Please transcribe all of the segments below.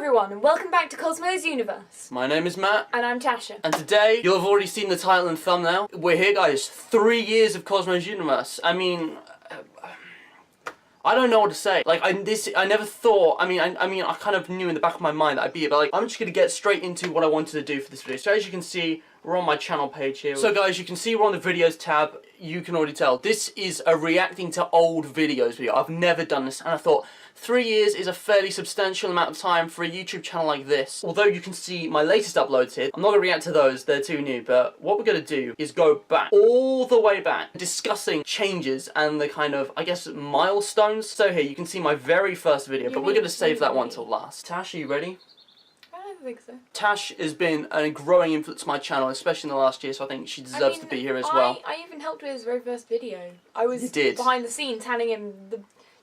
everyone, and welcome back to Cosmo's Universe. My name is Matt. And I'm Tasha. And today, you'll have already seen the title and thumbnail. We're here, guys. 3 years of Cosmo's Universe. I mean, I don't know what to say. Like, I never thought, I kind of knew in the back of my mind that I'd be here, but like, I'm just gonna get straight into what I wanted to do for this video. So as you can see, we're on my channel page here. So guys, you can see we're on the videos tab. You can already tell. This is a reacting to old videos video. I've never done this, and I thought 3 years is a fairly substantial amount of time for a YouTube channel like this. Although you can see my latest uploads here, I'm not gonna react to those, they're too new, but what we're gonna do is go back, all the way back, discussing changes and the kind of, I guess, milestones. So here, you can see my very first video, but we're gonna save that one till last. Tash, are you ready? I think so. Tash has been a growing influence to my channel, especially in the last year, so I think she deserves to be here as well. I even helped with his very first video. I was behind the scenes handing him the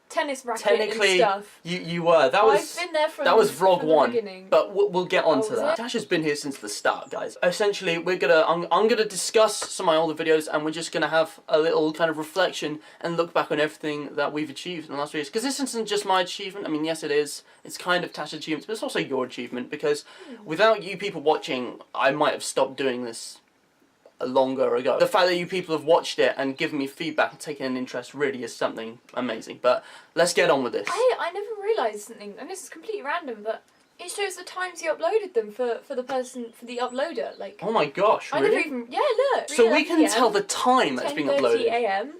tennis racket and stuff. you were. I've been there from that was vlog from one, the beginning. but we'll get on to that. Tash has been here since the start, guys. Essentially, I'm gonna discuss some of my older videos, and we're just gonna have a little kind of reflection and look back on everything that we've achieved in the last 3 years. Because this isn't just my achievement. I mean, yes, it is. It's kind of Tash's achievement, but it's also your achievement. Because without you people watching, I might have stopped doing this longer ago. The fact that you people have watched it and given me feedback and taken an interest really is something amazing. But let's get on with this. I never realised something, and this is completely random, but it shows the times you uploaded them for the uploader. Like, oh my gosh, really? I never even, yeah, look. So we can tell the time that's being uploaded. 10:30 AM.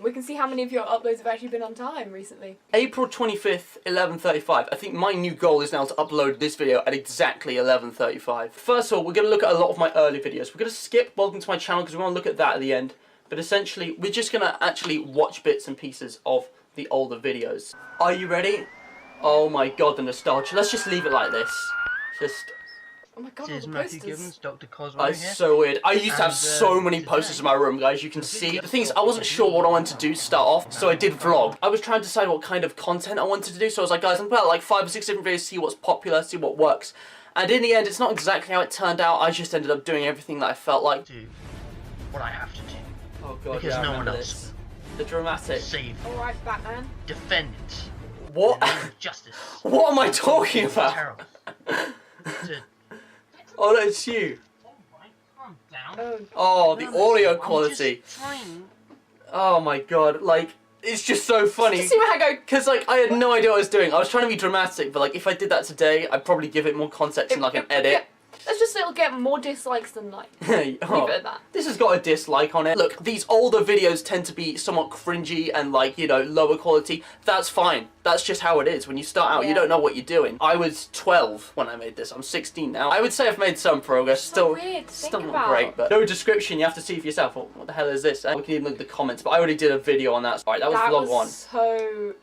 We can see how many of your uploads have actually been on time recently. April 25th, 11:35. I think my new goal is now to upload this video at exactly 11:35. First of all, we're going to look at a lot of my early videos. We're going to skip welcome to my channel because we want to look at that at the end. But essentially, we're just going to actually watch bits and pieces of the older videos. Are you ready? Oh my god, the nostalgia. Let's just leave it like this. Oh my god, This is all the Matthew posters. Gibbons, Dr. Cosmo Oh, here. it's so weird. I used to have so many posters in my room, guys. You can see. The thing is, I wasn't sure what I wanted to do to start off, so I did vlog. I was trying to decide what kind of content I wanted to do, so I was like, guys, I'm about like 5 or 6 different videos, see what's popular, see what works. And in the end, it's not exactly how it turned out. I just ended up doing everything that I felt like. Do what I have to do. Oh god, Because yeah, I no one remember else this. The dramatic. Save, Alright, Batman. defend, What? justice. What am I talking about? Terrible. Oh, no, it's you. Calm down. Oh, the No, audio I'm quality. just trying. Oh my god, like, it's just so funny. Just see where I go. Because, like, I had no idea what I was doing. I was trying to be dramatic, but, like, if I did that today, I'd probably give it more context in, like, an edit. Let's just say it'll get more dislikes than likes. Oh, Leave it at that. this has got a dislike on it. Look, these older videos tend to be somewhat cringy and, like, you know, lower quality. That's fine. That's just how it is. When you start out, you don't know what you're doing. I was 12 when I made this. I'm 16 now. I would say I've made some progress. Still, weird to still think not about. great, but no description. You have to see for yourself. What the hell is this? We can even look at the comments, but I already did a video on that. Alright, that was vlog one. So...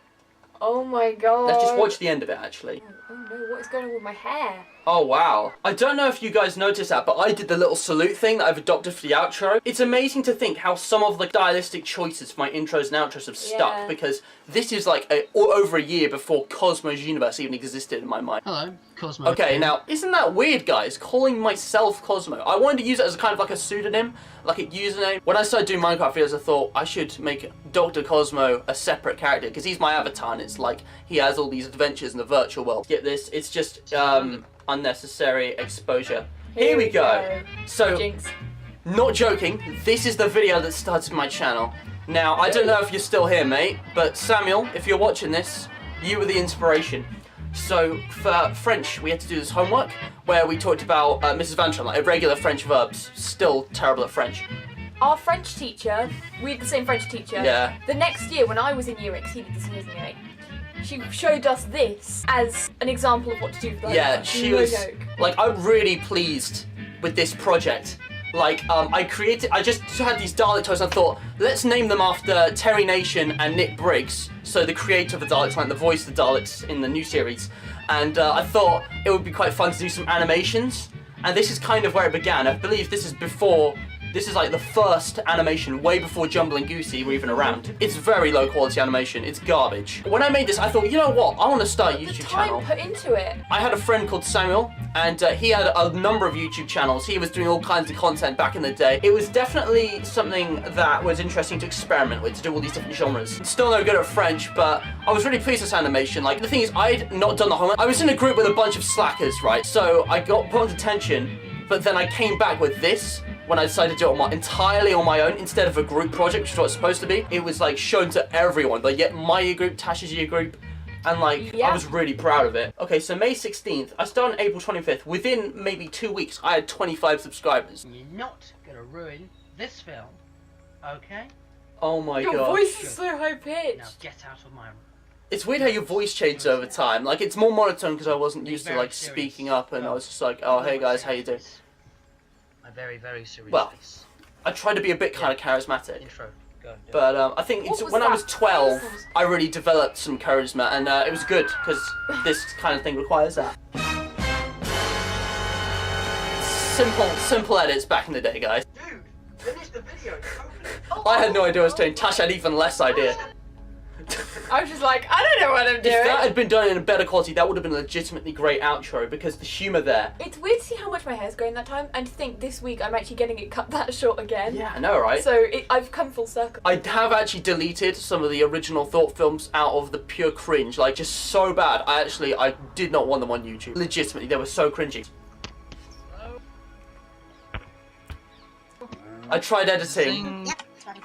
Oh my god. Let's just watch the end of it, actually. Oh no, what is going on with my hair? Oh wow. I don't know if you guys noticed that, but I did the little salute thing that I've adopted for the outro. It's amazing to think how some of the stylistic choices for my intros and outros have stuck, because this is like over a year before Cosmo's Universe even existed in my mind. Hello, Cosmo. Okay, now, isn't that weird, guys? Calling myself Cosmo. I wanted to use it as kind of like a pseudonym, like a username. When I started doing Minecraft videos, I thought I should make Dr. Cosmo a separate character, because he's my avatar, and it's like, he has all these adventures in the virtual world. Get this? It's just, unnecessary exposure. Here we go. So, Jinx. not joking, this is the video that started my channel. Now, I don't know if you're still here, mate, but Samuel, if you're watching this, you were the inspiration. So, for French, we had to do this homework, where we talked about Mrs. Vantron, like irregular French verbs. Still terrible at French. Our French teacher, we had the same French teacher. Yeah. The next year, when I was in Year 8, he did this in Year 8. She showed us this as an example of what to do for the Yeah, she was, like, I'm really pleased with this project. Like, I just had these Dalek toys and I thought, let's name them after Terry Nation and Nick Briggs, so the creator of the Daleks, like the voice of the Daleks in the new series. And I thought it would be quite fun to do some animations, and this is kind of where it began. I believe this is before This is like the first animation way before Jumble and Goosey were even around. It's very low quality animation. It's garbage. When I made this, I thought, you know what? I want to start a YouTube channel. The time put into it. I had a friend called Samuel, and he had a number of YouTube channels. He was doing all kinds of content back in the day. It was definitely something that was interesting to experiment with, to do all these different genres. Still no good at French, but I was really pleased with this animation. Like, the thing is, I'd not done the homework. I was in a group with a bunch of slackers, right? So I got put on detention, but then I came back with this when I decided to do it entirely on my own instead of a group project, which is what it's supposed to be. It was like shown to everyone, like yet my year group, Tasha's year group, and like I was really proud of it. Okay, so May 16th, I started on April 25th. Within maybe 2 weeks, I had 25 subscribers. You're not gonna ruin this film, okay? Oh my god. Your voice is so high pitched. Now get out of my room. It's weird how your voice changed over time. Like, it's more monotone because I wasn't used to like speaking up, and I was just like, oh hey guys, how you doing? A very, very serious face. I tried to be a bit kind of charismatic. Intro. Go. But I think it's, when I was 12, I really developed some charisma, and it was good because this kind of thing requires that. Simple edits back in the day, guys. Dude, finish the video. I had no idea what I was doing. Tash had even less idea. I was just like, I don't know what I'm doing. If that had been done in a better quality, that would have been a legitimately great outro because the humour there. It's weird to see how much my hair's grown that time, and to think this week I'm actually getting it cut that short again. Yeah, I know, right? So I've come full circle. I have actually deleted some of the original Thought films out of the pure cringe, like just so bad. I did not want them on YouTube. Legitimately, they were so cringy. I tried editing.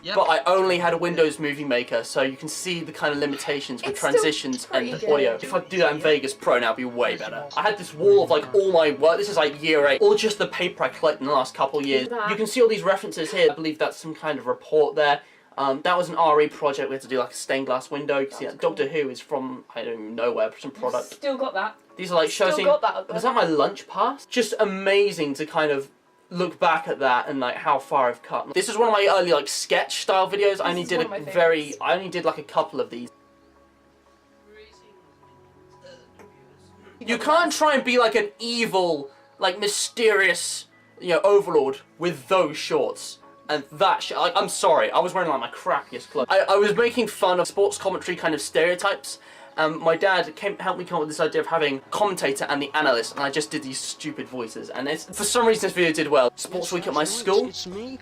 Yep. But I only had a Windows Movie Maker, so you can see the kind of limitations with It's transitions still and pretty audio. good. If I do that in Vegas Pro now, it'd be way better. I had this wall of like all my work. This is like year 8. All just the paper I collected in the last couple of years. You can see all these references here. I believe that's some kind of report there. That was an RE project. We had to do like a stained glass window. You can see that Doctor Who is from, I don't even know where, some product. Still got that. These are like shows. Still got that up there. Was that my lunch pass? Just amazing to kind of look back at that and like how far I've cut. This is one of my early like sketch style videos. I only did like a couple of these. You can't try and be like an evil, like mysterious, you know, overlord with those shorts. And that like, I'm sorry, I was wearing like my crappiest clothes. I was making fun of sports commentary kind of stereotypes. My dad helped me come up with this idea of having commentator and the analyst, and I just did these stupid voices, and for some reason this video did well. Sports week at my school,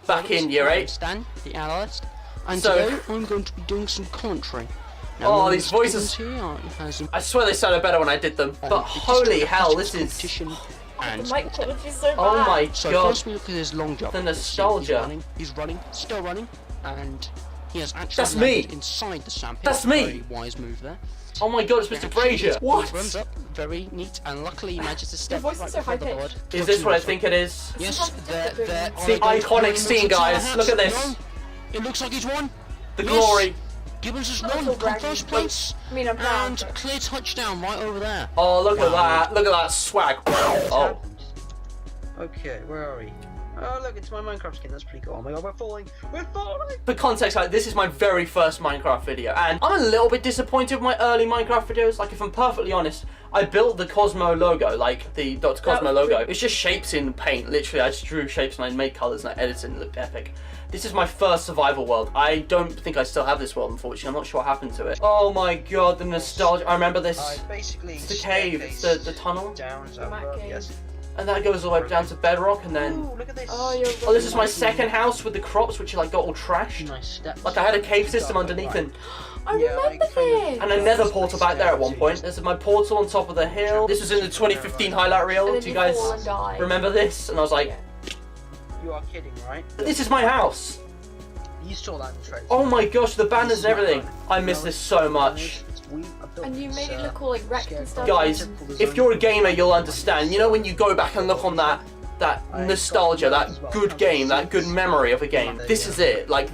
back in year 8. Stan, the analyst, and so, today I'm going to be doing some commentary. Now, oh, these voices! I swear they sounded better when I did them, but holy hell, this is... And The mic quality is so bad. Oh my so god. first we look at his long jump. The nostalgia. He's running, still running, and he has actually That's me. landed inside the sandpit. That's me. Very wise move there. Oh my god, it's Mr. Frazier. What? He runs up, very neat, and luckily he manages to step voice is right so before the high-pitched. board. Is this what I think it is? Yes, there. It's the iconic scene, guys. Look at this. It looks like he's won. The Yes. glory. Gibbons has Not won, all come bragging. first place, I mean, I'm proud. and clear touchdown right over there. Oh, look at Wow. that. Look at that swag. Oh. Okay, where are we? Oh look, it's my Minecraft skin, that's pretty cool. Oh my god, we're falling! We're falling! For context, like, this is my very first Minecraft video, and I'm a little bit disappointed with my early Minecraft videos. Like, if I'm perfectly honest, I built the Cosmo logo, like the Dr. Cosmo logo. It's just shapes in paint, literally. I just drew shapes and I made colours and I edited and it looked epic. This is my first survival world. I don't think I still have this world, unfortunately. I'm not sure what happened to it. Oh my god, the nostalgia. I remember this. Basically, It's the cave, it's the tunnel. Down, is The that Mac right? cave. Yes. And that goes all the way down to bedrock, and then... Ooh, look at this! Oh, you're Oh, this is my second house with the crops, which like got all trashed. Nice steps. Like, I had a cave system underneath, and I Yeah, remember I kind this. a nether portal back there at one point. This is my portal on top of the hill. This was in the 2015 highlight reel. And then Do you guys fall and die. remember this? And I was like, Yeah. You are kidding, right? this is my house. You saw that in the trailer. Oh my gosh, the banners and everything. I miss this so much. And you made it look all like wrecked and stuff. Guys, if you're a gamer, you'll understand. You know when you go back and look on that nostalgia, that good game, that good memory of a game. This is it. Like,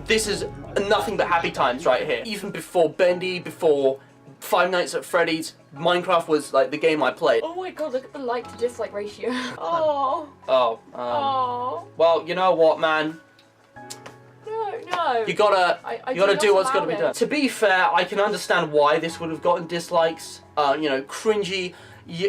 this is nothing but happy times right here. Even before Bendy, before Five Nights at Freddy's, Minecraft was like the game I played. Oh my god, look at the like to dislike ratio. Oh. Oh, Oh. well, you know what, man? No. You gotta do do not what's allow gotta be it. done. To be fair, I can understand why this would have gotten dislikes. You know, cringy,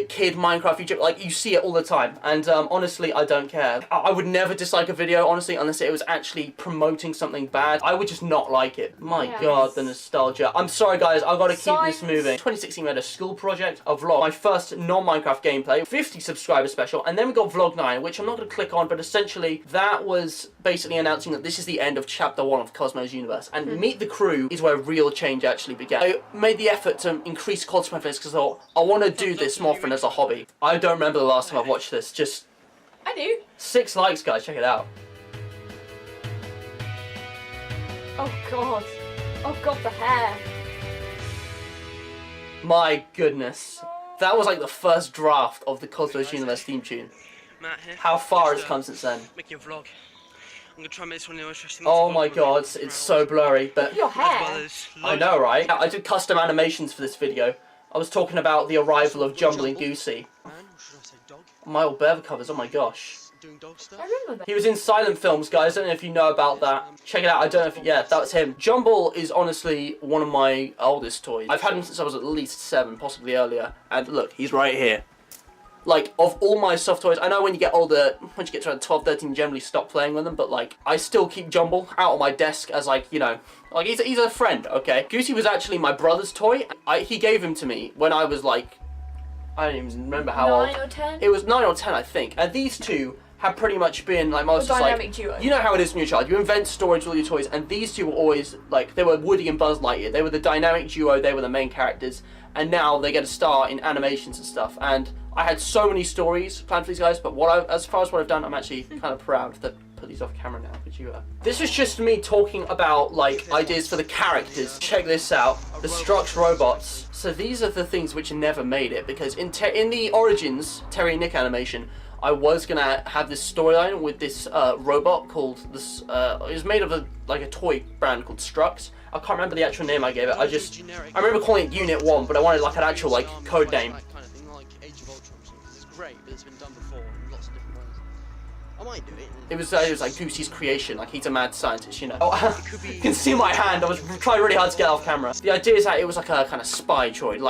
kid Minecraft YouTuber. Like, you see it all the time. And honestly, I don't care. I would never dislike a video, honestly, unless it was actually promoting something bad. I would just not like it. My God, the nostalgia. I'm sorry, guys. I've got to keep this moving. 2016, we had a school project, a vlog, my first non-Minecraft gameplay, 50 subscriber special, and then we got vlog 9, which I'm not going to click on, but essentially that was basically announcing that this is the end of chapter 1 of Cosmo's universe. And Meet the Crew is where real change actually began. I made the effort to increase quality of my videos because I thought, I want to do this more often as a hobby. I don't remember the last time I've watched this. Just... I do. 6 likes, guys. Check it out. Oh God. Oh God, the hair. My goodness. That was like the first draft of the Cosmos Universe theme tune. Matt here. How far it's come since then. Making a vlog. I'm gonna try and make this one of the most interesting. Oh my God, it's so blurry, but... Your hair. I know, right? I did custom animations for this video. I was talking about the arrival of Jumble and Goosey. My old Bever covers, oh my gosh. I remember that. He was in silent films, guys. I don't know if you know about that. Check it out. I don't know if... Yeah, that was him. Jumble is honestly one of my oldest toys. I've had him since I was at least 7, possibly earlier. And look, he's right here. Like, of all my soft toys, I know when you get older, once you get to around 12, 13, you generally stop playing with them, but, like, I still keep Jumble out on my desk as, like, you know, like, he's a friend, okay? Goosey was actually my brother's toy. He gave him to me when I was, like, I don't even remember how old. 9 or 10? It was 9 or 10, I think. And these two have pretty much been, like, most dynamic duo. You know how it is when you're a child. You invent stories with all your toys, and these two were always, like, they were Woody and Buzz Lightyear. They were the dynamic duo, they were the main characters, and now they get a star in animations and stuff, and I had so many stories planned for these guys, but as far as what I've done, I'm actually kind of proud to put these off camera now. Could you? This was just me talking about like ideas for the characters. Check this out: the Strux robots. So these are the things which never made it because in the Origins Terry and Nick animation, I was gonna have this storyline with this robot called this. It was made of a toy brand called Strux. I can't remember the actual name I gave it. I remember calling it Unit 1, but I wanted like an actual like code name. Great, but it's been done before in lots of different ways. I might do it. It was like Goosey's creation, like he's a mad scientist, you know. Oh, you can see my hand, I was trying really hard to get off camera. The idea is that it was like a kind of spy droid,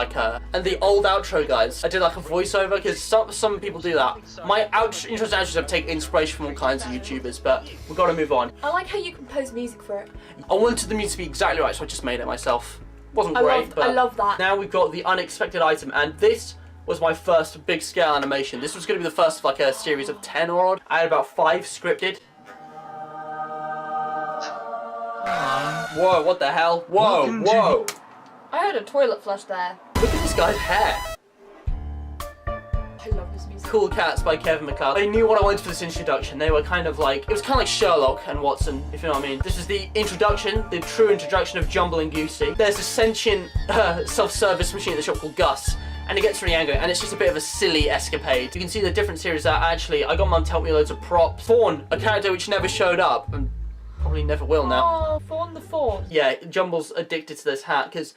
and the old outro, guys, I did like a voiceover, because some people do that. My intros and outros have taken inspiration from all kinds of YouTubers, but we've got to move on. I like how you compose music for it. I wanted the music to be exactly right, so I just made it myself. Wasn't great, but I love that. Now we've got the unexpected item, and this was my first big scale animation. This was going to be the first of like a series of 10 or odd. I had about 5 scripted. Whoa, what the hell? Whoa, whoa. I heard a toilet flush there. Look at this guy's hair. I love this music. Cool Cats by Kevin McLeod. They knew what I wanted for this introduction. They were kind of like, it was kind of like Sherlock and Watson, if you know what I mean. This is the introduction, the true introduction of Jumble and Goosey. There's a sentient self-service machine at the shop called Gus. And it gets really angry, and it's just a bit of a silly escapade. You can see the different series that actually, I got Mum to help me loads of props. Fawn, a character which never showed up, and probably never will now. Oh, Fawn the Fawn. Yeah, Jumble's addicted to this hat, because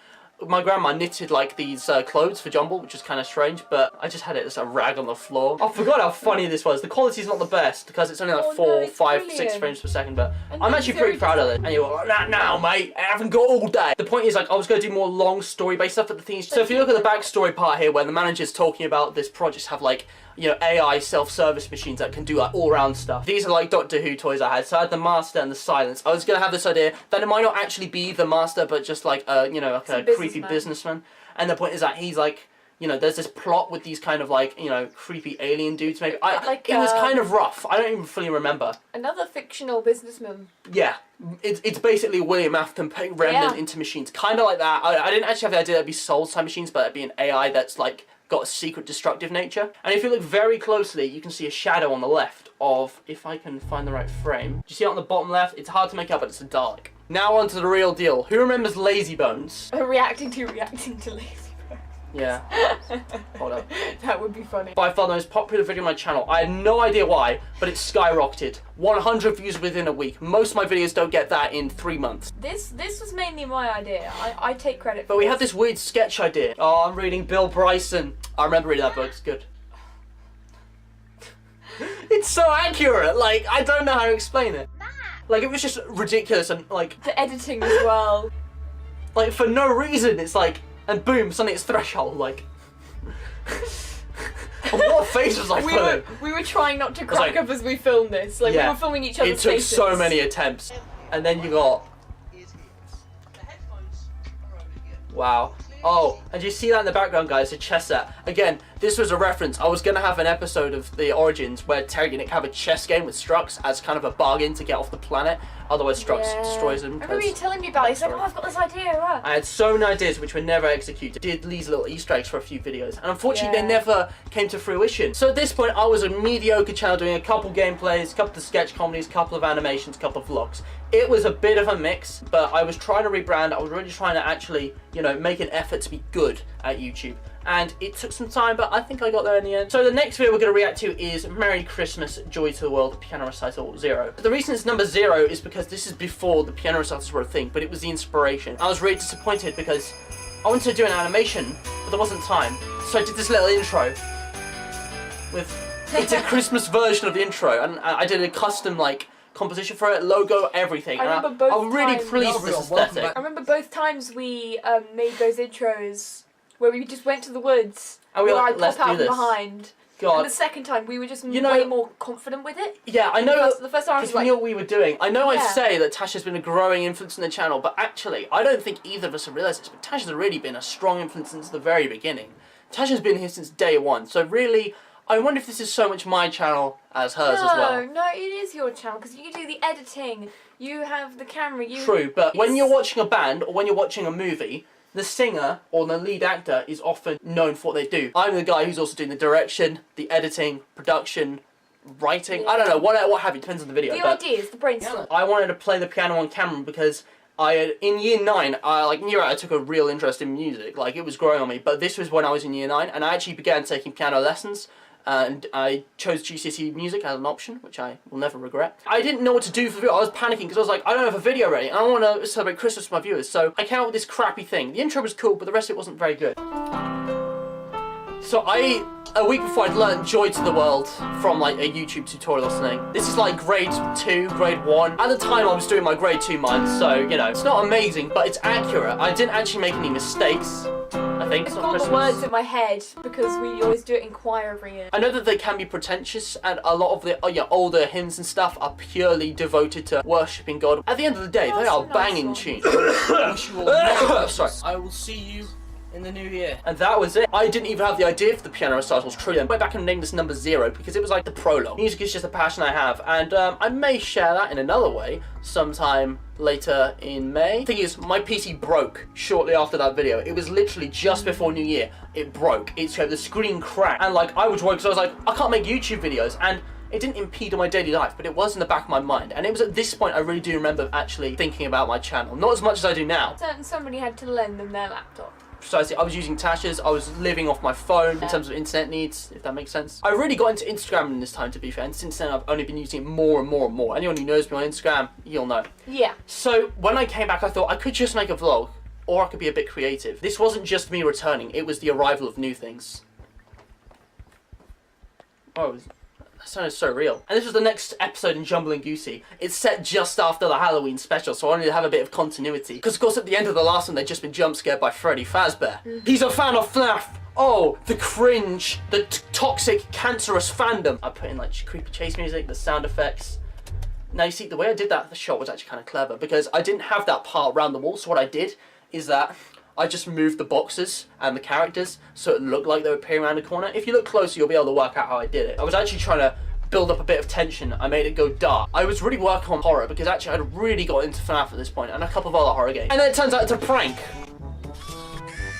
my grandma knitted like these clothes for Jumble, which is kind of strange, but I just had it as a rag on the floor. I forgot how funny this was. The quality's not the best, because it's only like 4, 5, 6 frames per second, but I'm actually pretty proud of it. And you're like, not now, mate, I haven't got all day. The point is, like, I was going to do more long story-based stuff, but the thing is, so if you look at the backstory part here, where the manager's talking about this project have like, you know, AI self-service machines that can do like all-round stuff. These are like Doctor Who toys I had. So I had the Master and the Silence. I was gonna have this idea that it might not actually be the Master, but just like you know, like a creepy businessman. And the point is that he's like, you know, there's this plot with these kind of like, you know, creepy alien dudes. Maybe it was kind of rough. I don't even fully remember. Another fictional businessman. Yeah, it's basically William Afton putting Remnant into machines, kind of like that. I didn't actually have the idea that'd be soul-side machines, but it'd be an AI that's like got a secret destructive nature. And if you look very closely, you can see a shadow on the left of, if I can find the right frame. Do you see it on the bottom left? It's hard to make out, but it's a Dalek. Now on to the real deal. Who remembers Lazy Bones? Reacting to Lazy Bones. Yeah. Hold up. That would be funny. By far the most popular video on my channel. I had no idea why, but it's skyrocketed. 100 views within a week. Most of my videos don't get that in 3 months. This was mainly my idea. I take credit for But we had this weird sketch idea. Oh, I'm reading Bill Bryson. I remember reading that book. It's good. It's so accurate. Like, I don't know how to explain it. Like, it was just ridiculous and, like... The editing as well. Like, for no reason, it's like... And boom, suddenly it's Threshold, like... What face was I pulling? We were trying not to crack like- up as we filmed this. Like, Yeah. we were filming each other's It took faces. so many attempts. And then you got... Wow. Oh, and you see that in the background, guys, a chess set. Again, this was a reference. I was going to have an episode of the Origins where Terry and Nick have a chess game with Strux as kind of a bargain to get off the planet. Otherwise, Strux destroys them. I remember you telling me about it. He's like, oh, I've got this idea. Wow. I had so many ideas which were never executed. Did these little Easter eggs for a few videos, and unfortunately they never came to fruition. So at this point, I was a mediocre channel doing a couple gameplays, a couple of sketch comedies, a couple of animations, a couple of vlogs. It was a bit of a mix, but I was trying to rebrand. I was really trying to actually, you know, make an effort to be good at YouTube. And it took some time, but I think I got there in the end. So the next video we're going to react to is Merry Christmas, Joy to the World, Piano Recital 0. The reason it's number 0 is because this is before the piano recitals were a thing, but it was the inspiration. I was really disappointed because I wanted to do an animation, but there wasn't time. So I did this little intro with, it's a Christmas version of the intro, and I did a custom, like, composition for it, logo, everything. I remember both I'm really times. pleased with this aesthetic. I remember both times we made those intros where we just went to the woods. And we were like, I'd let's pop do out this. from behind. God. And the second time we were just You know- way more confident with it. Yeah, I know. The first time I was Because we like, knew what we were doing. I know I Yeah. say that Tasha's been a growing influence in the channel, but actually, I don't think either of us have realised this, but Tasha's really been a strong influence since the very beginning. Tasha's been here since day one, so really, I wonder if this is so much my channel as hers as well. No, it is your channel because you do the editing, you have the camera, you... True, but when It's- you're watching a band, or when you're watching a movie, the singer or the lead actor is often known for what they do. I'm the guy who's also doing the direction, the editing, production, writing, I don't know, what have you, depends on the video. The but ideas, the brainstorm. I wanted to play the piano on camera because in year 9, I took a real interest in music, like it was growing on me, but this was when I was in year 9, and I actually began taking piano lessons, and I chose GCSE music as an option, which I will never regret. I didn't know what to do for the video. I was panicking because I was like, I don't have a video ready, and I want to celebrate Christmas with my viewers, so I came out with this crappy thing. The intro was cool, but the rest of it wasn't very good. So a week before I'd learned Joy to the World from like a YouTube tutorial or something. This is like grade 2, grade 1. At the time I was doing my grade 2 mine, so you know, it's not amazing, but it's accurate. I didn't actually make any mistakes, I think. It's on got the Christmas. words in my head because we always do it in choir every year. I know that they can be pretentious, and a lot of the older hymns and stuff are purely devoted to worshipping God. At the end of the day, they That's are a nice banging one. tunes. Wish you all Merry Sorry. I will see you in the new year. And that was it. I didn't even have the idea for the piano recitals, true then. I went back and named this number 0 because it was like the prologue. Music is just a passion I have, and I may share that in another way sometime later in May. Thing is, my PC broke shortly after that video. It was literally just before New Year. It broke. The screen cracked, and like I was worried because I was like, I can't make YouTube videos, and it didn't impede on my daily life, but it was in the back of my mind. And it was at this point I really do remember actually thinking about my channel. Not as much as I do now. Somebody had to lend them their laptop. Precisely, I was using Tasha's, I was living off my phone in terms of internet needs, if that makes sense. I really got into Instagram in this time, to be fair, and since then I've only been using it more and more and more. Anyone who knows me on Instagram, you'll know. Yeah. So when I came back, I thought I could just make a vlog, or I could be a bit creative. This wasn't just me returning, it was the arrival of new things. Oh, that sounded so real. And this was the next episode in Jumble and Goosey. It's set just after the Halloween special, so I wanted to have a bit of continuity. Because, of course, at the end of the last one, they'd just been jump scared by Freddy Fazbear. He's a fan of FNAF. Oh, the cringe, the toxic, cancerous fandom. I put in, like, creepy chase music, the sound effects. Now, you see, the way I did that, the shot was actually kind of clever, because I didn't have that part around the wall, so what I did is that I just moved the boxes and the characters so it looked like they were peering around the corner. If you look closer, you'll be able to work out how I did it. I was actually trying to build up a bit of tension. I made it go dark. I was really working on horror because actually I'd really got into FNAF at this point and a couple of other horror games. And then it turns out it's a prank.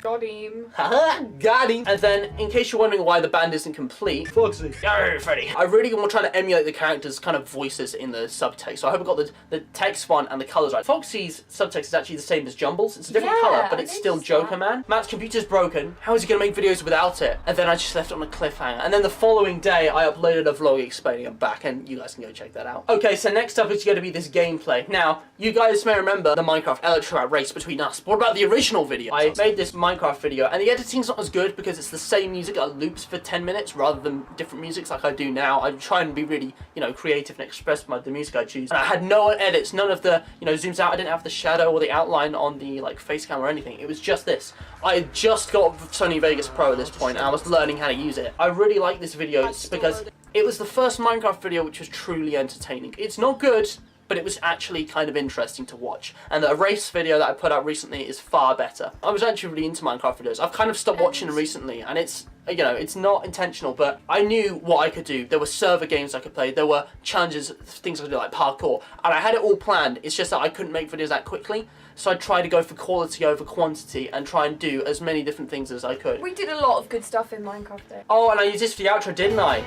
Got him. Haha, got him. And then, in case you're wondering why the band isn't complete, Foxy, go Freddy. I really want to try to emulate the characters' kind of voices in the subtext. So I hope I got the text one and the colours right. Foxy's subtext is actually the same as Jumble's. It's a different Yeah, colour, but I it's still noticed Joker that. Man. Matt's computer's broken. How is he going to make videos without it? And then I just left it on a cliffhanger. And then the following day, I uploaded a vlog explaining I'm back, and you guys can go check that out. Okay, so next up is going to be this gameplay. Now, you guys may remember the Minecraft Electro race between us. But what about the original video? I made this Minecraft Minecraft video, and the editing's not as good because it's the same music that loops for 10 minutes rather than different musics like I do now. I try and be really, creative and express the music I choose. And I had no edits, none of the, zooms out. I didn't have the shadow or the outline on the face cam or anything. It was just this. I had just got Sony Vegas Pro at this point, and I was learning how to use it. I really like this video because it was the first Minecraft video which was truly entertaining. It's not good, but it was actually kind of interesting to watch. And the race video that I put out recently is far better. I was actually really into Minecraft videos. I've kind of stopped watching them recently, and it's, it's not intentional, but I knew what I could do. There were server games I could play, there were challenges, things I could do like parkour, and I had it all planned. It's just that I couldn't make videos that quickly, so I tried to go for quality over quantity and try and do as many different things as I could. We did a lot of good stuff in Minecraft though. Oh, and I used this for the outro, didn't I?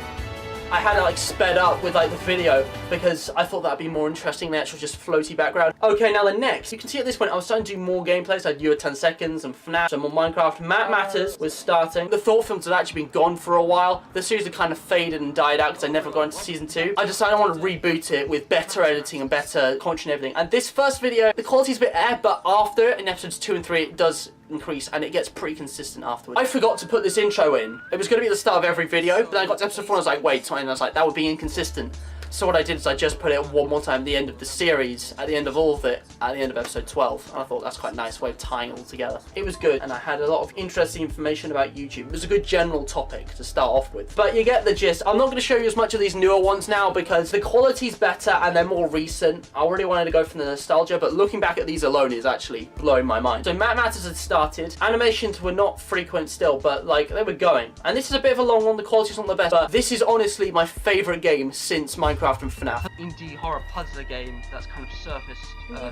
I had it sped up with the video because I thought that'd be more interesting than the actual just floaty background. Okay, now the next. You can see at this point I was starting to do more gameplays. I had You at 10 Seconds and FNAF, some more Minecraft. Matt Matters was starting. The Thought Films had actually been gone for a while. The series had kind of faded and died out because I never got into season 2. I decided I want to reboot it with better editing and better content and everything. And this first video, the quality's a bit but after in episodes 2 and 3 it does increase and it gets pretty consistent afterwards. I forgot to put this intro in. It was going to be at the start of every video, but then I got to episode 4 and I was like, wait, and I was like, that would be inconsistent. So what I did is I just put it one more time at the end of the series, at the end of all of it, at the end of episode 12. And I thought that's quite a nice way of tying it all together. It was good, and I had a lot of interesting information about YouTube. It was a good general topic to start off with. But you get the gist. I'm not going to show you as much of these newer ones now because the quality's better and they're more recent. I already wanted to go from the nostalgia, but looking back at these alone is actually blowing my mind. So Matt Matters had started. Animations were not frequent still, but they were going. And this is a bit of a long one. The quality's not the best, but this is honestly my favourite game since Minecraft and FNAF. Indie horror puzzler game that's kind of surfaced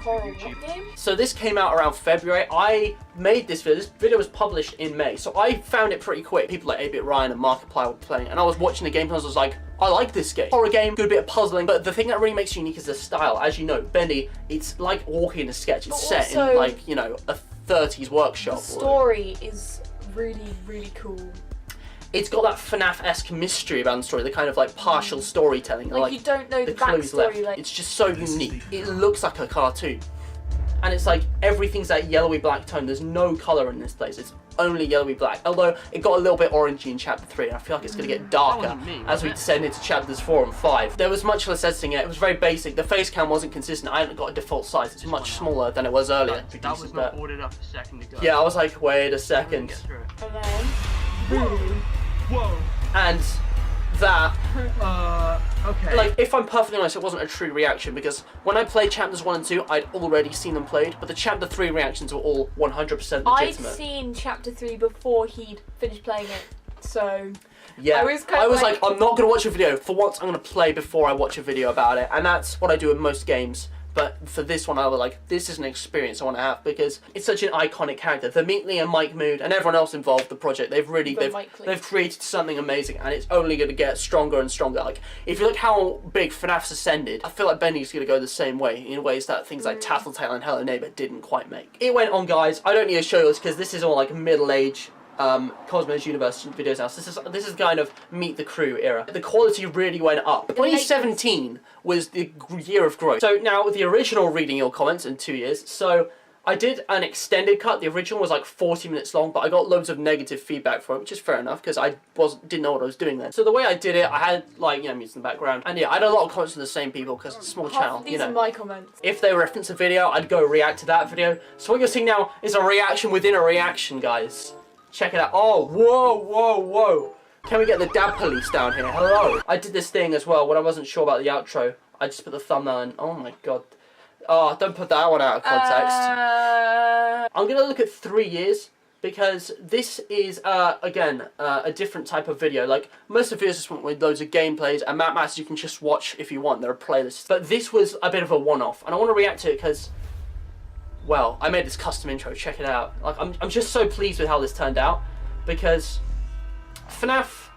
Horror YouTube. what game? So this came out around February. I made this video. This video was published in May, so I found it pretty quick. People like 8-Bit Ryan and Markiplier were playing, and I was watching the gameplay and I was like, I like this game. Horror game, good bit of puzzling, but the thing that really makes it unique is the style. As you know, Bendy, it's like walking in a sketch. It's set in a 30s workshop. The story is really, really cool. It's got that FNAF-esque mystery about the story, the kind of partial storytelling. You don't know the clues left. backstory. It's just so unique. It looks like a cartoon. And it's everything's that yellowy black tone. There's no colour in this place. It's only yellowy black. Although it got a little bit orangey in chapter 3, and I feel like it's going to get darker as we descend into chapters 4 and 5. There was much less editing. It was very basic. The face cam wasn't consistent. I hadn't got a default size. It's much smaller than it was earlier. That was not ordered up a second ago. Yeah, I was like, wait a second. And then... Whoa. And that... Okay. if I'm perfectly honest, it wasn't a true reaction because when I played chapters 1 and 2, I'd already seen them played, but the chapter 3 reactions were all 100% legitimate. I'd seen chapter 3 before he'd finished playing it, so... Yeah, I was like, I'm not going to watch a video. For once, I'm going to play before I watch a video about it, and that's what I do in most games. But for this one, I was like, this is an experience I want to have because it's such an iconic character. The Meatley and Mike Mood and everyone else involved in the project, they've created something amazing, and it's only going to get stronger and stronger. If you look how big FNAF's ascended, I feel like Bendy's going to go the same way in ways that things like Tattletale and Hello Neighbor didn't quite make. It went on, guys. I don't need to show you this because this is all middle-age Cosmo's Universe videos now. So this is kind of Meet the Crew era. The quality really went up. 2017 was the year of growth. So now with the original reading your comments in 2 years, so I did an extended cut. The original was 40 minutes long, but I got loads of negative feedback for it, which is fair enough because I didn't know what I was doing then. So the way I did it, I had music in the background, and yeah, I had a lot of comments from the same people because it's a small channel. These are my comments. If they reference a video, I'd go react to that video. So what you're seeing now is a reaction within a reaction, guys. Check it out. Oh, whoa, whoa, whoa. Can we get the dab police down here? Hello. I did this thing as well when I wasn't sure about the outro. I just put the thumbnail in. Oh my god. Oh, don't put that one out of context. I'm going to look at 3 years because this is, again, a different type of video. Most of the videos just went with loads of gameplays, and Matt Matters you can just watch if you want. There are playlists. But this was a bit of a one-off, and I want to react to it because... well, I made this custom intro, check it out. I'm just so pleased with how this turned out, because FNAF,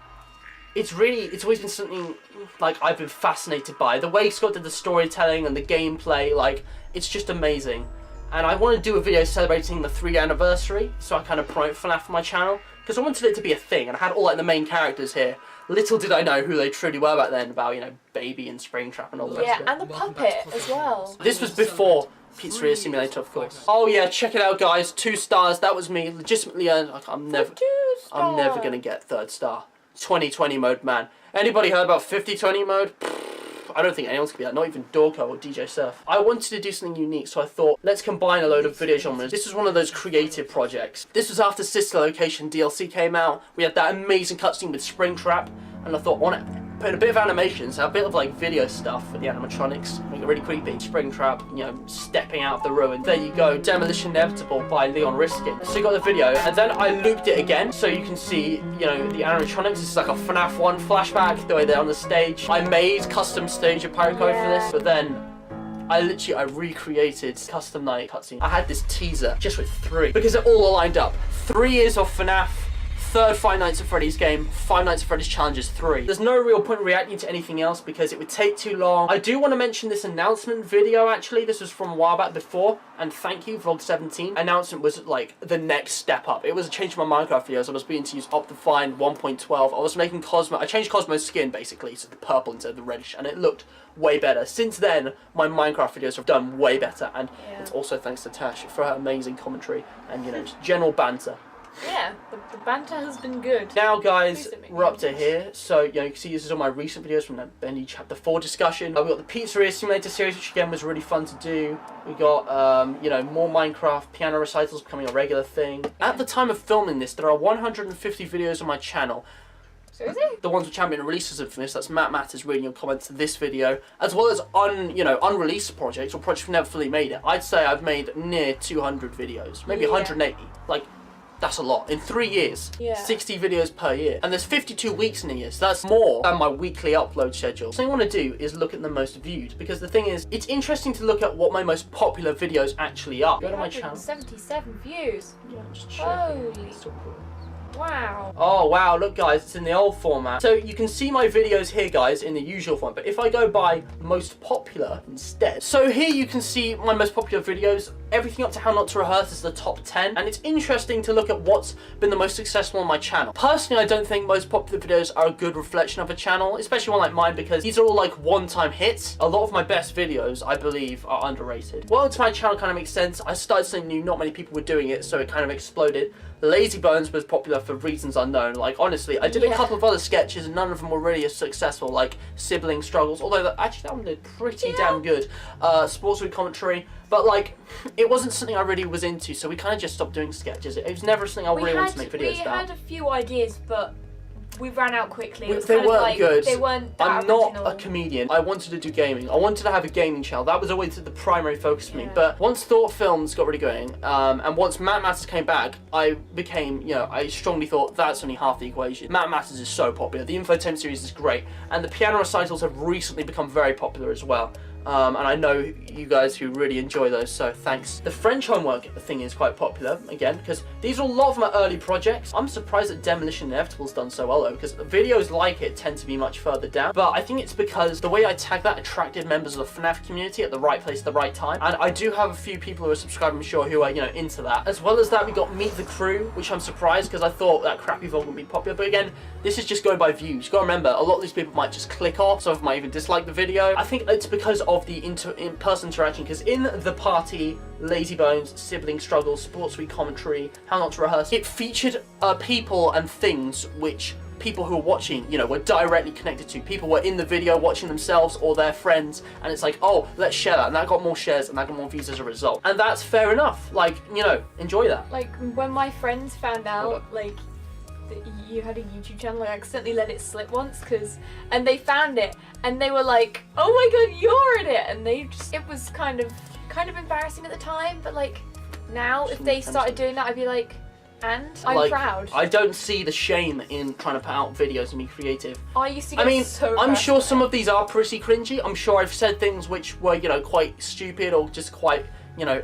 it's always been something, I've been fascinated by. The way Scott did the storytelling and the gameplay, it's just amazing. And I want to do a video celebrating the 3-year anniversary, so I kind of promote FNAF on my channel, because I wanted it to be a thing, and I had all the main characters here. Little did I know who they truly were back then, about, Baby and Springtrap and all the rest of it. Yeah, and the puppet as well. This was before Pizzeria Simulator, of course. Oh yeah, check it out, guys. 2 stars. That was me. Legitimately earned. Like, I'm never gonna get 3rd star. 2020 mode, man. Anybody heard about 50/20 mode? I don't think anyone's gonna be that, not even Dorco or DJ Surf. I wanted to do something unique, so I thought, let's combine a load of video genres. This was one of those creative projects. This was after Sister Location DLC came out. We had that amazing cutscene with Springtrap, and I thought, I want to put a bit of animations, a bit of like video stuff for the animatronics, make it really creepy. Springtrap, you know, stepping out of the ruin. There you go, Demolition Inevitable by Leon Riskin. So you got the video, and then I looped it again, so you can see, you know, the animatronics. This is like a FNAF 1 flashback, the way they're on the stage. I made custom stage of pirate code for this, but then I recreated custom night cutscene. I had this teaser just with 3, because it all aligned up. 3 years of FNAF, 3rd Five Nights at Freddy's game, Five Nights at Freddy's Challenges 3. There's no real point in reacting to anything else because it would take too long. I do want to mention this announcement video actually. This was from a while back before, and thank you, Vlog 17. Announcement was like the next step up. It was a change to my Minecraft videos. I was beginning to use Optifine 1.12. I was making Cosmo. I changed Cosmo's skin basically, so the purple instead of the reddish, and it looked way better. Since then, my Minecraft videos have done way better, and it's also thanks to Tash for her amazing commentary and, you know, just general banter. Yeah, the banter has been good. Now, guys, we're up to here. So, you know, you can see this is all my recent videos from the Bendy Chapter 4 discussion. We got the Pizzeria Simulator series, which again was really fun to do. We got, you know, more Minecraft piano recitals becoming a regular thing. At the time of filming this, there are 150 videos on my channel. Seriously? The ones which haven't been released of this, that's Matt Matters reading your comments to this video, as well as unreleased projects or projects we've never fully made it. I'd say I've made near 200 videos, maybe 180. Like, that's a lot. In 3 years, 60 videos per year. And there's 52 weeks in a year, so that's more than my weekly upload schedule. So what I want to do is look at the most viewed, because the thing is, it's interesting to look at what my most popular videos actually are. Go to my channel. 77 views. Yeah, just Holy. So cool. Wow. Oh wow, look guys, it's in the old format. So you can see my videos here guys in the usual format, but if I go by most popular instead. So here you can see my most popular videos. Everything up to How Not to Rehearse is the top 10, and it's interesting to look at what's been the most successful on my channel. Personally, I don't think most popular videos are a good reflection of a channel, especially one like mine, because these are all like one-time hits. A lot of my best videos, I believe, are underrated. Well, to my channel kind of makes sense. I started something new, not many people were doing it, so it kind of exploded. Lazy Bones was popular for reasons unknown. Like, honestly, I did a couple of other sketches and none of them were really as successful, like Sibling Struggles, although actually that one did pretty damn good. Sports with commentary, but like, it wasn't something I really was into, so we kind of just stopped doing sketches. It was never something I really wanted to make videos about. We had a few ideas, but we ran out quickly. They weren't good. They weren't that I'm original. not a comedian. I wanted to do gaming. I wanted to have a gaming channel. That was always the primary focus for me. But once Thought Films got really going, and once Matt Matters came back, I became, you know, I strongly thought that's only half the equation. Matt Matters is so popular. The Infotainment series is great. And the piano recitals have recently become very popular as well. And I know you guys who really enjoy those, so thanks. The French homework thing is quite popular, again, because these are a lot of my early projects. I'm surprised that Demolition Inevitable's done so well, though, because videos like it tend to be much further down. But I think it's because the way I tag that attracted members of the FNAF community at the right place at the right time. And I do have a few people who are subscribed, I'm sure, who are, you know, into that. As well as that, we got Meet the Crew, which I'm surprised, because I thought that crappy vlog would be popular. But again, this is just going by views. You've got to remember, a lot of these people might just click off, some of them might even dislike the video. I think it's because of the in-person interaction, because in the party, Lazy Bones, Sibling Struggles, Sports Week commentary, How Not to Rehearse, it featured people and things which people who were watching, you know, were directly connected to. People were in the video watching themselves or their friends, and it's like, oh, let's share that, and that got more shares, and that got more views as a result. And that's fair enough. Like, you know, enjoy that. Like, when my friends found out, like, that you had a YouTube channel, I accidentally let it slip once, and they found it, and they were like, oh my god, you're in it, and they just, it was kind of embarrassing at the time, but like, now, if they started doing that, I'd be like, and I'm proud. I don't see the shame in trying to put out videos and be creative. I used to get so I'm sure some of these are pretty cringy. I'm sure I've said things which were, you know, quite stupid or just quite, you know,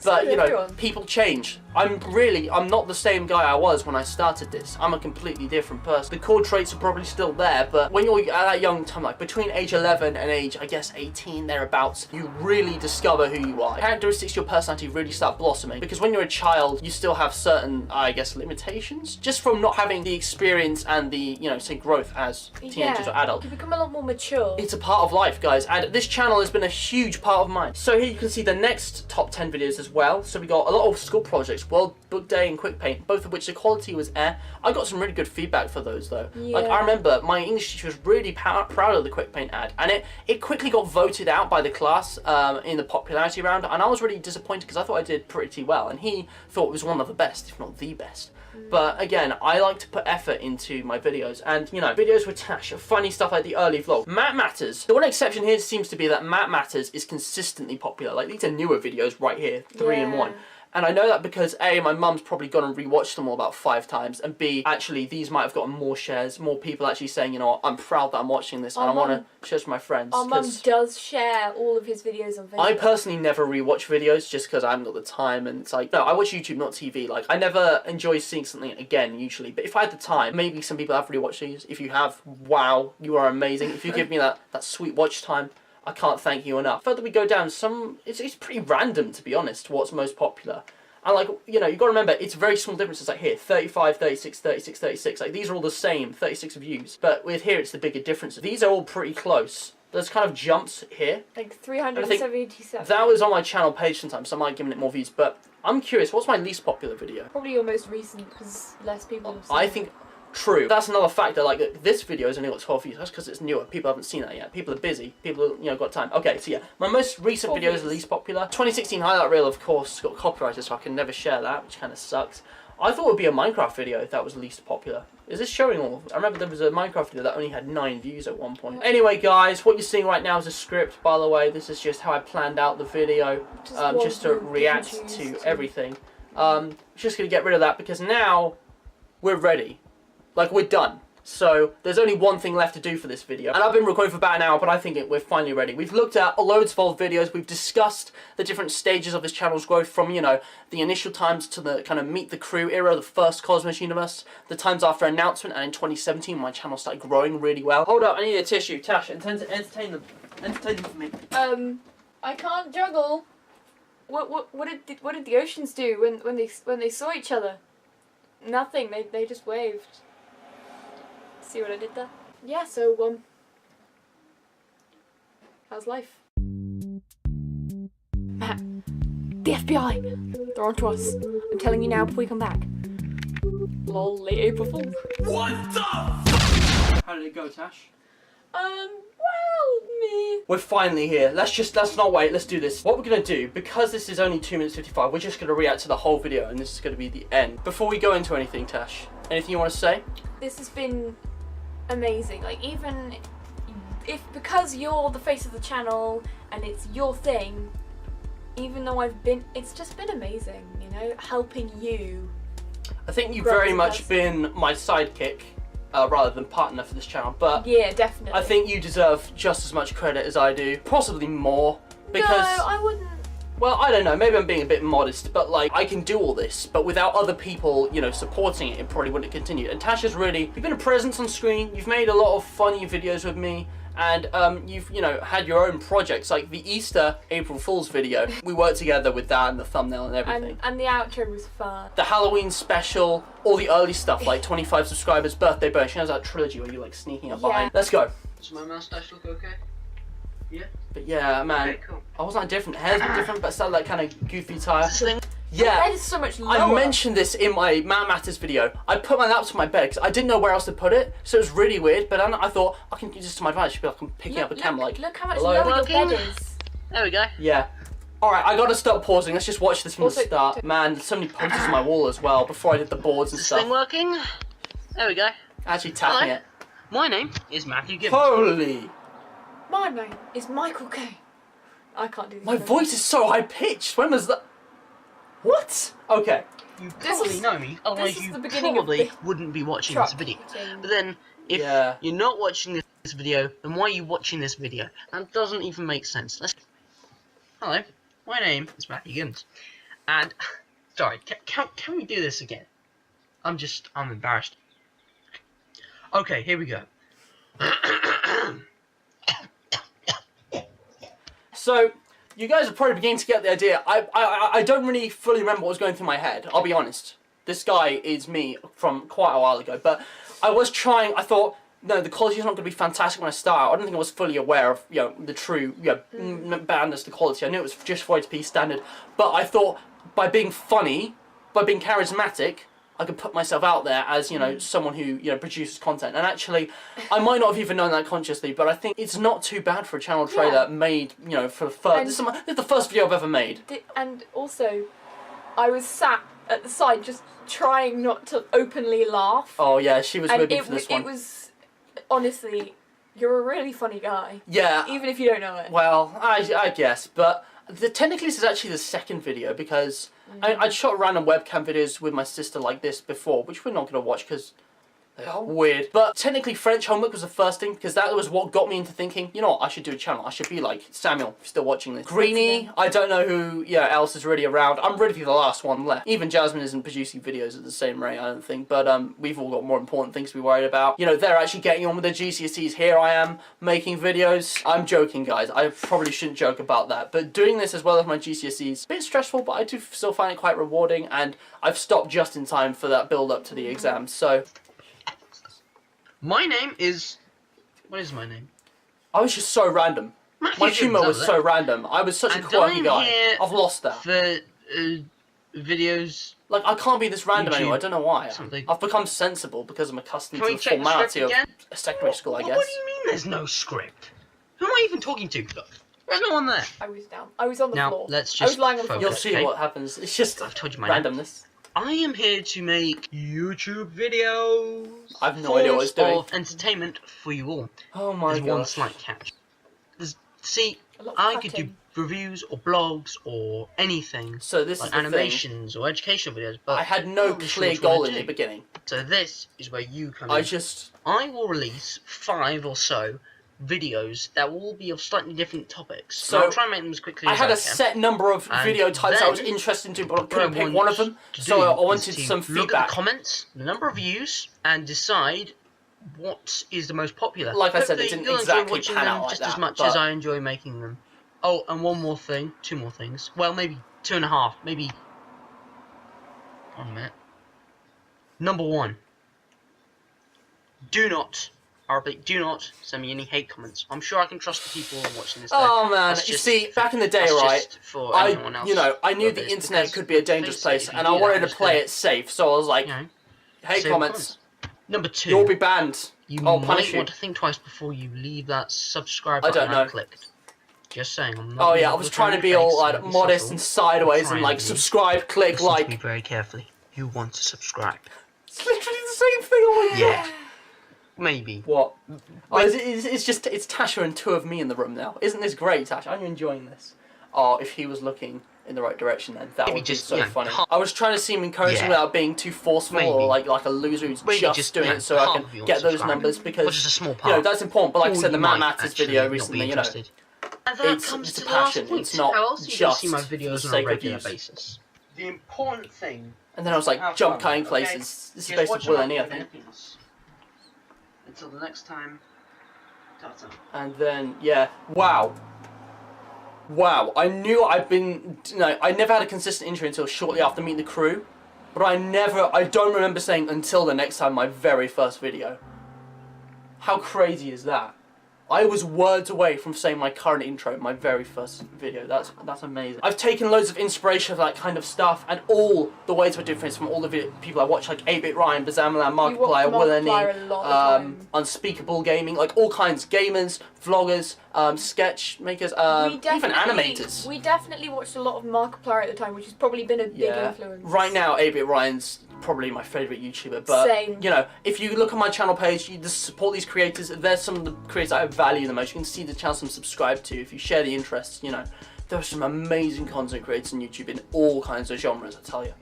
But, So you know, everyone. people change. I'm not the same guy I was when I started this. I'm a completely different person. The core traits are probably still there, but when you're at that young time, like between age 11 and age, I guess, 18, thereabouts, you really discover who you are. Characteristics of your personality really start blossoming, because when you're a child, you still have certain, I guess, limitations, just from not having the experience and the, you know, say, growth as teenagers or adults. You become a lot more mature. It's a part of life, guys, and this channel has been a huge part of mine. So here you can see the next top 10 videos as well. So we got a lot of school projects, World Book Day and Quick Paint, both of which the quality was I got some really good feedback for those though. Yeah. Like I remember my English teacher was really proud of the Quick Paint ad, and it quickly got voted out by the class in the popularity round, and I was really disappointed because I thought I did pretty well, and he thought it was one of the best, if not the best. But again, I like to put effort into my videos, and you know, videos with Tash, funny stuff like the early vlog. Matt Matters. The one exception here seems to be that Matt Matters is consistently popular. Like these are newer videos right here, 3 in 1. And I know that because A, my mum's probably gone and rewatched them all about 5 times, and B, actually these might have gotten more shares, more people actually saying, you know what, I'm proud that I'm watching this and I want to share with my friends. Our mum does share all of his videos on Facebook. I personally never rewatch videos just because I haven't got the time, and it's like, no, I watch YouTube, not TV. Like, I never enjoy seeing something again, usually. But if I had the time, maybe some people have rewatched these. If you have, wow, you are amazing. If you give me that sweet watch time, I can't thank you enough. Further we go down, it's pretty random, to be honest, what's most popular. And like, you know, you've got to remember, it's very small differences. Like here, 35, 36, 36, 36. Like these are all the same, 36 views. But with here, it's the bigger differences. These are all pretty close. There's kind of jumps here. Like 377. That was on my channel page sometimes, so I might have given it more views. But I'm curious, what's my least popular video? Probably your most recent, because less people have seen I it. think... True. That's another factor. Like this video has only got 12 views. That's because it's newer. People haven't seen that yet. People are busy. People, you know, got time. Okay, so yeah, my most recent video is the least popular. 2016 highlight reel, of course, got copyrighted, so I can never share that, which kind of sucks. I thought it would be a Minecraft video if that was least popular. Is this showing all? I remember there was a Minecraft video that only had 9 views at one point. Anyway, guys, what you're seeing right now is a script. By the way, this is just how I planned out the video, just to react to everything. Just gonna get rid of that because now we're ready. Like, we're done. So, there's only one thing left to do for this video. And I've been recording for about an hour, but I think we're finally ready. We've looked at loads of old videos. We've discussed the different stages of this channel's growth from, you know, the initial times to the kind of meet the crew era, the first Cosmos universe, the times after announcement, and in 2017, my channel started growing really well. Hold up, I need a tissue. Tash, entertain them. Entertain them for me. I can't juggle. What did the oceans do when they saw each other? Nothing. They just waved. See what I did there? Yeah, so, how's life? Matt, the FBI! They're onto us. I'm telling you now before we come back. Lol, late April Fool. What the f***? How did it go, Tash? Well, me. We're finally here. Let's not wait, let's do this. What we're gonna do, because this is only 2 minutes 55, we're just gonna react to the whole video, and this is gonna be the end. Before we go into anything, Tash, anything you want to say? This has been amazing. Like, even because you're the face of the channel and it's your thing, even though it's just been amazing, you know, helping you. I think you've very much been my sidekick rather than partner for this channel, but yeah, definitely. I think you deserve just as much credit as I do, possibly more, because... No, I wouldn't. Well, I don't know, maybe I'm being a bit modest, but like, I can do all this, but without other people, you know, supporting it, it probably wouldn't have continued. And Tasha's really, you've been a presence on screen, you've made a lot of funny videos with me, and you've, you know, had your own projects, like the Easter April Fool's video. We worked together with that and the thumbnail and everything. And the outro was fun. The Halloween special, all the early stuff, like 25 subscribers, birthday bonus, you know, that trilogy where you're like sneaking up behind. Let's go. Does my moustache look okay? Yeah? But yeah, man, Okay, cool. I wasn't different. Hair's been different, but still that kind of goofy tire. Your Yeah, bed is so much lower. I mentioned this in my Matt Matters video. I put my laptop on my bed because I didn't know where else to put it, so it was really weird. But then I thought I can use this to my advantage. Like I'm picking up a camera. Like, look how much hello? lower your bed is. There we go. Yeah. All right, I gotta stop pausing. Let's just watch this from Also, the start. Man, there's so many posters on my wall as well. Before I did the boards and Is this thing stuff. working? There we go. Actually tapping Hello. it. My name is Matthew Gibbons. Holy! My name is Michael K. I can't do this. My voice is so high pitched. When was that? What? Okay. You This probably is- know me, otherwise this is you the beginning of probably the wouldn't be watching truck this video. thing. But then, if Yeah. you're not watching this video, then why are you watching this video? That doesn't even make sense. Hello, my name is Matthew Gibbons, And sorry, can we do this again? I'm embarrassed. Okay, here we go. So, you guys are probably beginning to get the idea. I don't really fully remember what was going through my head, I'll be honest. This guy is me from quite a while ago, but I was trying, I thought, no, the quality is not going to be fantastic when I start. I don't think I was fully aware of, the true, badness, the quality. I knew it was just 480p standard, but I thought by being funny, by being charismatic, I could put myself out there as, someone who, produces content. And actually, I might not have even known that consciously, but I think it's not too bad for a channel trailer made, for the first... This is the first video I've ever made. And also, I was sat at the side just trying not to openly laugh. Oh, yeah, she was with me for this one. It was, honestly, you're a really funny guy. Yeah. Even if you don't know it. Well, I guess, but technically this is actually the second video because I'd shot random webcam videos with my sister like this before, which we're not going to watch because they're weird. But technically French homework was the first thing because that was what got me into thinking, you know what, I should do a channel. I should be like Samuel, if you're still watching this. Greenie, I don't know who else is really around. I'm really the last one left. Even Jasmine isn't producing videos at the same rate, I don't think. But we've all got more important things to be worried about. They're actually getting on with their GCSEs. Here I am making videos. I'm joking, guys. I probably shouldn't joke about that. But doing this as well as my GCSEs, a bit stressful, but I do still find it quite rewarding. And I've stopped just in time for that build up to the exams. So... My name is... What is my name? I was just so random. My humour was so random. I was such a quirky guy. I've lost that. For videos... Like, I can't be this random YouTube, anymore. I don't know why. Something. I've become sensible because I'm accustomed Can to we the check the formality of script a secondary school, I guess. What do you mean there's no script? Who am I even talking to? There's no one there. I was down. I was on the floor. Let's just I was lying on the floor. You'll see what happens. It's just I've told you my randomness. I am here to make YouTube videos. I've no idea what it's doing. Of entertainment for you all. Oh my god. There's one slight catch. I could do reviews or blogs or anything. So this like is the animations or educational videos. But I had no not clear sure goal what in to the do. beginning. So this is where you come in. I will release 5 or so videos that will all be of slightly different topics. So I'll try and make them as quickly as I had a can. set number of video types I was interested in, but I couldn't pick one of them. So I wanted some feedback. Look at the comments, the number of views, and decide what is the most popular. Like I said, it Hopefully didn't you'll exactly enjoy watching pan them out like just that, as much but- as I enjoy making them. Oh, and one more thing, 2 more things. Well, maybe 2.5, maybe. Hold on a minute. Number 1. Do not send me any hate comments. I'm sure I can trust the people watching this. Oh man, That's you just- see, back in the day, that's right? just for anyone else I knew with the this, internet because could be a dangerous let's face place, it, if and you I do wanted that, to just play gonna- it safe. So I was like, You know, hate save comments. Number 2. You'll be banned. You I'll might punish you. want to think twice before you leave that subscribe I button don't know. unclicked. Just saying. I'm not Oh yeah, I was trying to be all like modest and sideways and like subscribe, click, Listen to me like. very carefully. You want to subscribe? It's literally the same thing. Oh my Yeah. god. Maybe. What? Oh, it's Tasha and 2 of me in the room now. Isn't this great, Tasha? Are you enjoying this? Oh, if he was looking in the right direction, then that Maybe would just, be so funny. I was trying to seem encouraging Yeah. without being too forceful Maybe. or like a loser who's Maybe just doing it so I half can of you get those subscribe. numbers because Or just a small part. that's important. But like I Or said, the you Matt might Matters actually video not be recently, interested. And that it's comes a to the last passion. point. It's not How else are you going to just see my for the videos on a sake of regular views. basis? The important thing. And then I was like, Have jump fun, cutting okay? places. This is Yes, based watch on Will out and for I think. happiness. Until the next time. Ta-ta. And then, wow. I knew I never had a consistent intro until shortly after meeting the crew. But I don't remember saying until the next time my very first video. How crazy is that? I was words away from saying my current intro in my very first video. That's amazing. I've taken loads of inspiration of that kind of stuff and all the ways we're different from all the people I watch, like 8-Bit Ryan, Bazamalan, Markiplier, Will and Markiplier a lot of the time. Unspeakable Gaming, like all kinds, gamers, vloggers, sketch makers, even animators. We definitely watched a lot of Markiplier at the time, which has probably been a big influence. Right now, 8-Bit Ryan's probably my favourite YouTuber, but Same. if you look on my channel page, you just support these creators. There's some of the creators I value the most. You can see the channels I'm subscribed to. If you share the interests, there are some amazing content creators on YouTube in all kinds of genres, I tell you.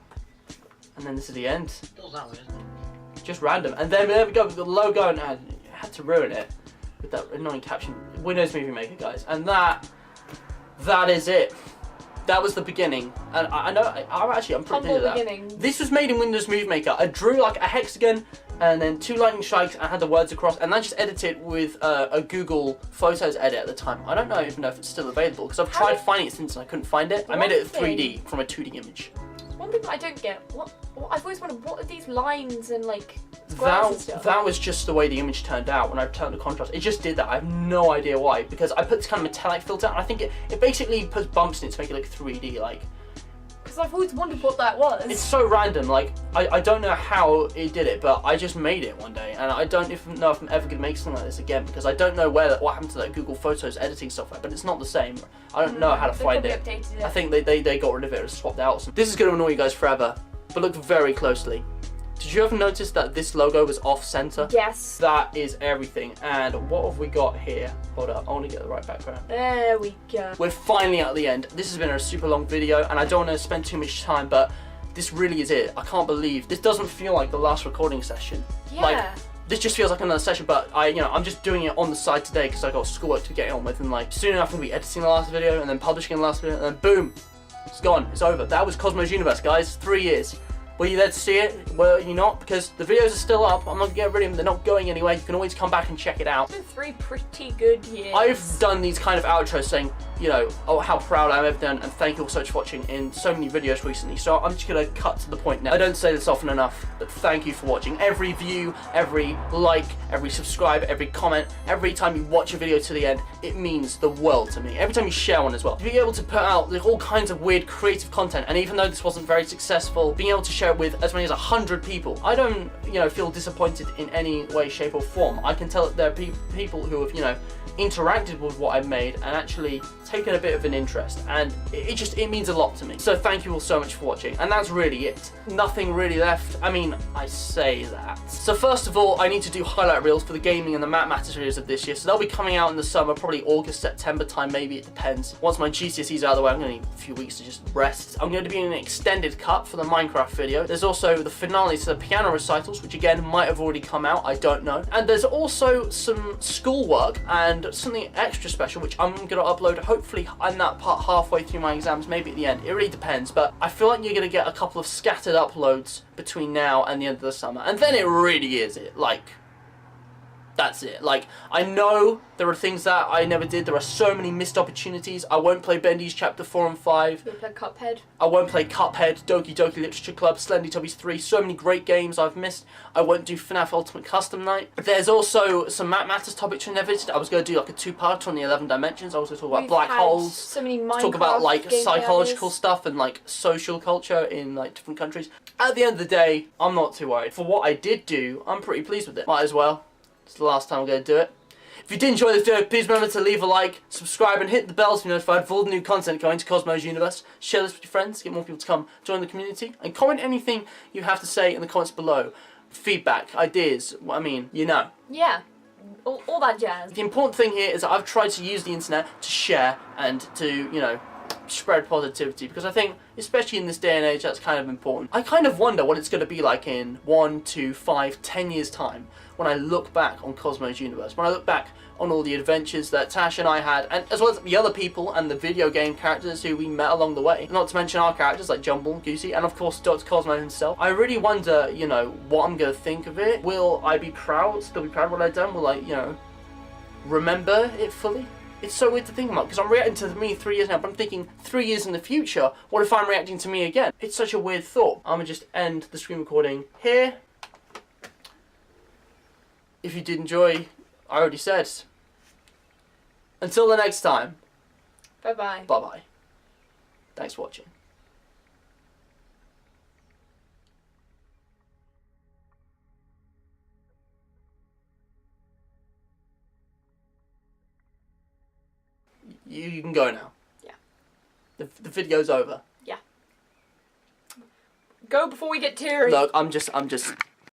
And then this is the end. Feels that way, isn't it? Just random. And then there we go with the logo, and I had to ruin it with that annoying caption. Windows Movie Maker, guys. And that is it. That was the beginning, and I know, I'm pretty Humble pleased with that. beginning. This was made in Windows Movie Maker. I drew like a hexagon, and then 2 lightning strikes, and I had the words across, and then just edited with a Google Photos edit at the time. I don't even know if it's still available, because I've tried finding it since and I couldn't find it. I made it 3D from a 2D image. One thing that I don't get, what I've always wondered, what are these lines and like squares and stuff? That was just the way the image turned out when I turned the contrast. It just did that. I have no idea why, because I put this kind of metallic filter, and I think it basically puts bumps in it to make it look 3D, like. Because I've always wondered what that was. It's so random, like, I don't know how it did it, but I just made it one day, and I don't even know if I'm ever going to make something like this again, because I don't know what happened to that Google Photos editing software, but it's not the same. I don't know how to find it. Updated it. I think they got rid of it or swapped out. This is going to annoy you guys forever, but look very closely. Did you ever notice that this logo was off-center? Yes. That is everything. And what have we got here? Hold up, I want to get the right background. There we go. We're finally at the end. This has been a super long video, and I don't want to spend too much time, but this really is it. I can't believe this doesn't feel like the last recording session. Yeah. Like, this just feels like another session, but I'm just doing it on the side today because I got schoolwork to get on with, and like soon enough I'm gonna be editing the last video and then publishing the last video, and then boom, it's gone. It's over. That was Cosmo's Universe, guys. 3 years. Were you there to see it? Were you not? Because the videos are still up. I'm not gonna get rid of them. They're not going anywhere. You can always come back and check it out. It's been 3 pretty good years. I've done these kind of outros saying, you know, oh, how proud I am of them, and thank you all so much for watching in so many videos recently. So I'm just gonna cut to the point now. I don't say this often enough, but thank you for watching. Every view, every like, every subscribe, every comment, every time you watch a video to the end, it means the world to me. Every time you share one as well. To be able to put out all kinds of weird creative content, and even though this wasn't very successful, being able to share it with as many as 100 people, I don't, feel disappointed in any way, shape or form. I can tell that there are people who have, interacted with what I've made and actually taken a bit of an interest, and it means a lot to me. So thank you all so much for watching, and that's really it. Nothing really left. I mean, I say that. So first of all, I need to do highlight reels for the gaming and the Matt Matter series of this year, so they'll be coming out in the summer, probably August, September time, maybe, it depends. Once my GCSEs are out of the way, I'm going to need a few weeks to just rest. I'm going to be in an extended cut for the Minecraft video. There's also the finale to the piano recitals, which again might have already come out, I don't know. And there's also some schoolwork and something extra special, which I'm going to upload hopefully in that part halfway through my exams, maybe at the end. It really depends, but I feel like you're going to get a couple of scattered uploads between now and the end of the summer, and then it really is it. Like, that's it. Like, I know there are things that I never did. There are so many missed opportunities. I won't play Bendy's Chapter 4 and 5. You play Cuphead. I won't play Cuphead, Doki Doki Literature Club, Slendy Tubbies 3. So many great games I've missed. I won't do FNAF Ultimate Custom Night. There's also some Matt Matters topics I never visited. I was going to do like a 2-part on the 11 Dimensions. I was going to talk about black holes. So many Minecraft talk about like psychological areas. stuff and like social culture in like different countries. At the end of the day, I'm not too worried. For what I did do, I'm pretty pleased with it. Might as well. It's the last time I'm going to do it. If you did enjoy this video, please remember to leave a like, subscribe, and hit the bell to be notified for all the new content coming to Cosmo's Universe. Share this with your friends, get more people to come join the community, and comment anything you have to say in the comments below. Feedback, ideas, Yeah, all that jazz. The important thing here is that I've tried to use the internet to share and to, spread positivity, because I think, especially in this day and age, that's kind of important. I kind of wonder what it's going to be like in 1, 2, 5, 10 years time when I look back on Cosmo's Universe, when I look back on all the adventures that Tash and I had, and as well as the other people and the video game characters who we met along the way, not to mention our characters like Jumble, Goosey, and of course Dr. Cosmo himself. I really wonder, what I'm going to think of it. Will I be proud, still be proud of what I've done? Will I, remember it fully? It's so weird to think about, because I'm reacting to me 3 years now, but I'm thinking 3 years in the future, what if I'm reacting to me again? It's such a weird thought. I'm going to just end the screen recording here. If you did enjoy, I already said. Until the next time. Bye-bye. Bye-bye. Thanks for watching. You can go now. Yeah. The video's over. Yeah. Go before we get teary. Look, I'm just